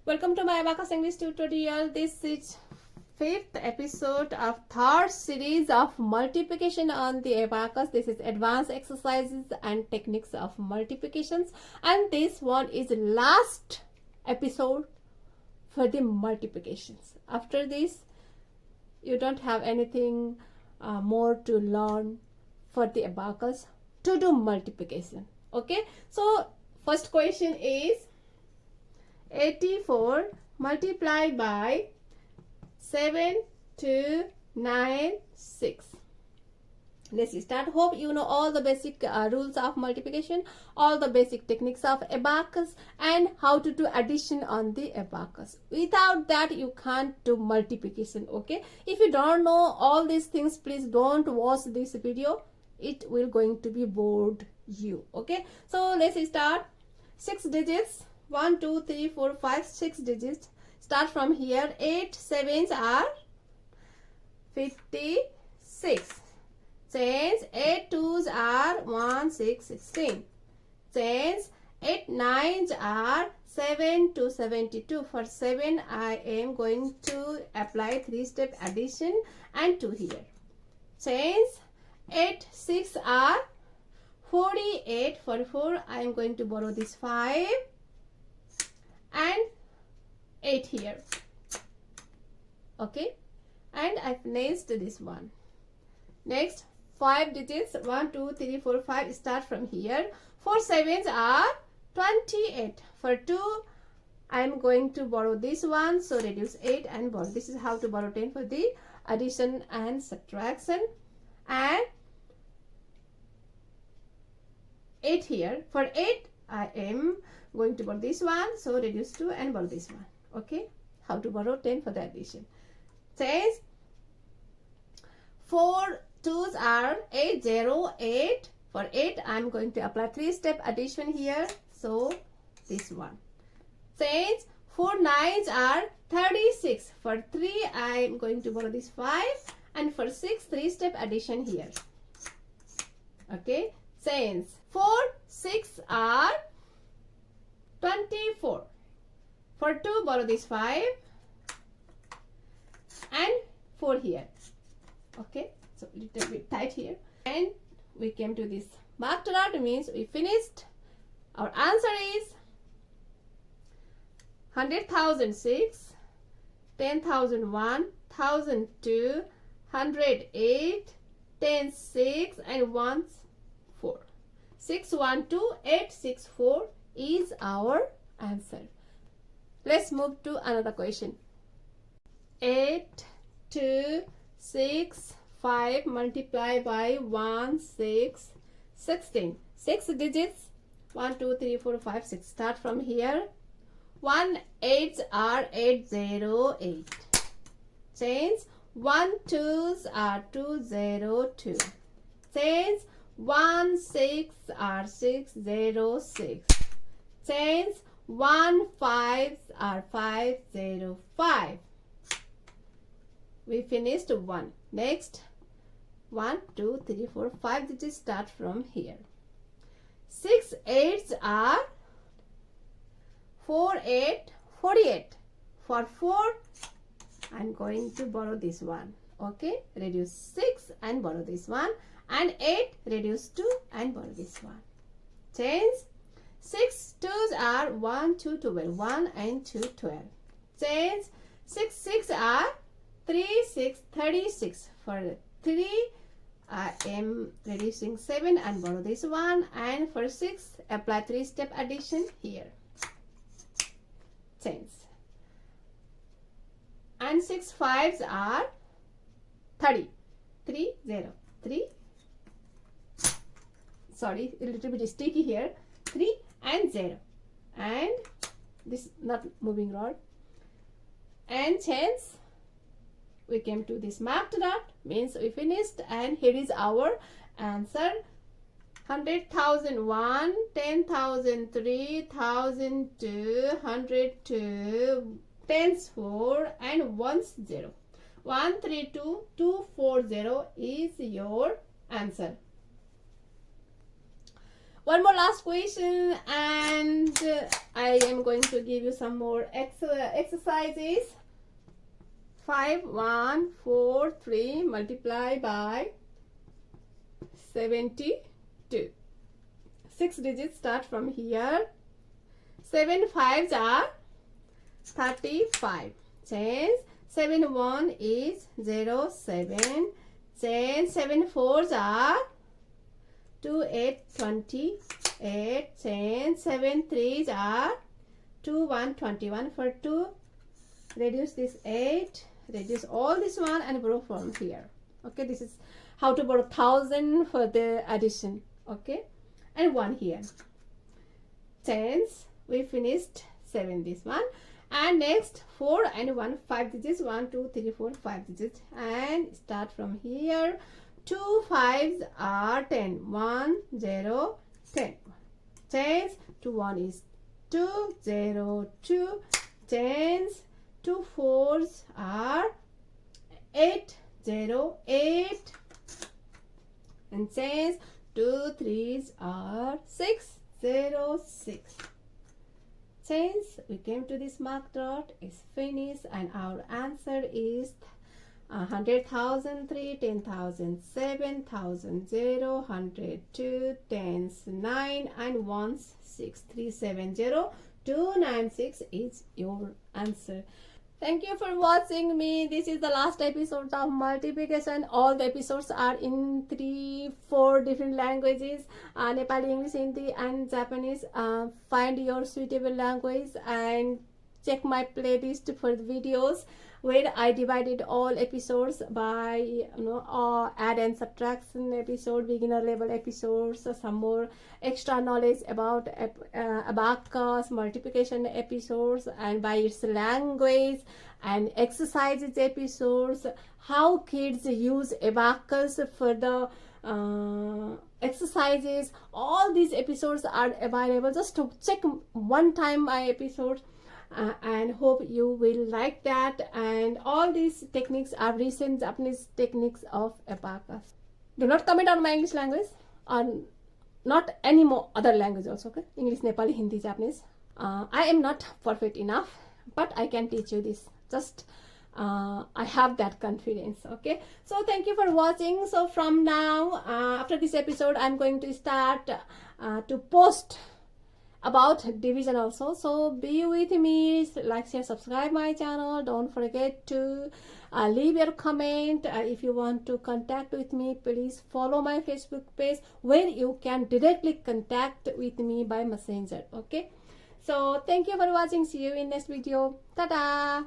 Welcome to my Abacus English tutorial. This is fifth episode of third series of multiplication on the Abacus. This is advanced exercises and techniques of multiplications, and this one is last episode for the multiplications. After this, you don't have anything more to learn for the Abacus to do multiplication. Okay, so first question is 84 multiplied by 7,2,9,6. Let's start. Hope you know all the basic rules of multiplication, all the basic techniques of Abacus, and how to do addition on the Abacus. Without that, you can't do multiplication. Okay, if you don't know all these things, please don't watch this video. It will going to be bored you. Okay, so let's start. 6 digits. 1, 2, 3, 4, 5, 6 digits. Start from here. 8 sevens are 56. Change 8 twos are 1, 6, 16. Change 8 nines are 7 to 72. For 7, I am going to apply 3-step addition and 2 here. Change 8 6 are 48. For 4, I am going to borrow this 5 and 8 here. Okay, and I finished this one. Next 5 digits. 1, 2, 3, 4, 5. Start from here. 4 sevens are 28. For 2, I am going to borrow this one, so reduce 8 and borrow. This is how to borrow 10 for the addition and subtraction. And 8 here. For 8, I am going to borrow this one, so reduce 2 and borrow this one. Okay, how to borrow 10 for the addition. Says 4 twos are 8, 0, 8. For 8, I am going to apply 3-step addition here, so this one. Says 4 nines are 36. For 3, I am going to borrow this 5, and for 6, 3-step addition here. Okay, says 4 6 are 24. For 2, borrow this 5 and 4 here. Okay, so little bit tight here. And we came to this marked out, means we finished. Our answer is 100,006, 10,001, 1,002, 108, 10,6 and 1 4. 612864 is our answer. Let's move to another question. 8, 2, 6, 5 multiplied by 1, 6, 16. 6 digits. 1, 2, 3, 4, 5, 6. Start from here. 1 8s are 808. Change 1 2s are 202. Change 1 6 are 606. Change 1 5s are 505. We finished 1. Next 1 2 3 4 5 digits. Start from here. 6 8s are 4 8 48. For 4, I'm going to borrow this one. Okay, reduce 6 and borrow this one, and 8 reduce 2 and borrow this one. Change 6 twos are 1 2 12. 1 and 2 12. Change 6 6 are 3 6 36. For 3, I am reducing 7 and borrow this one, and for 6, apply 3-step addition here. Change. And 6 5s are 30. 3 0 3. Sorry, a little bit sticky here. 3 and 0, and this not moving rod. And change. We came to this marked dot, means we finished, and here is our answer. 100,001, 10,003, 1,002, 102, 10s 4 and 1s 0. 132240 is your answer. One more last question, and I am going to give you some more exercises. 5, 1, 4, 3 multiply by 72. 6 digits start from here. 7 5s are 35. Change. 7 1 is 0 7. Change. 7 4s are 2 8 28. Change. 7 3s are 2 1 21. For 2, reduce this 8. Reduce all this one and borrow from here. Okay, this is how to borrow 1000 for the addition. Okay, and 1 here. Tens, we finished 7 this one, and next 4 and 1 5 digits, 1 2 3 4 5 digits, and start from here. 2 5s are 10. 1 0 10. Tens. 2 1 is 2 0 2. Tens. 2 4s are 8 0 8. And says 2 3s are 6 0 6. Since we came to this mark dot, is finished, and our answer is 100,000 3, 10,000 7,000 0, 100 2, tens 9, and ones 6. 370 296 is your answer. Thank you for watching me. This is the last episode of multiplication. All the episodes are in 3-4 different languages, Nepali, English, Hindi, and Japanese. Find your suitable language and check my playlist for the videos where I divided all episodes by add and subtraction episode, beginner level episodes, some more extra knowledge about abacus, multiplication episodes, and by its language, and exercises episodes, how kids use abacus for the exercises. All these episodes are available. Just to check one time my episodes. And hope you will like that. And all these techniques are recent Japanese techniques of abacus. Do not comment on my English language, or not any more other language also. Okay, English, Nepali, Hindi, Japanese. I am not perfect enough, but I can teach you this. Just I have that confidence. Okay, so thank you for watching. So from now, after this episode, I'm going to start to post about division also. So be with me, like, share, subscribe my channel. Don't forget to leave your comment. If you want to contact with me, please follow my Facebook page where you can directly contact with me by messenger. Okay, so thank you for watching. See you in next video. Ta-da.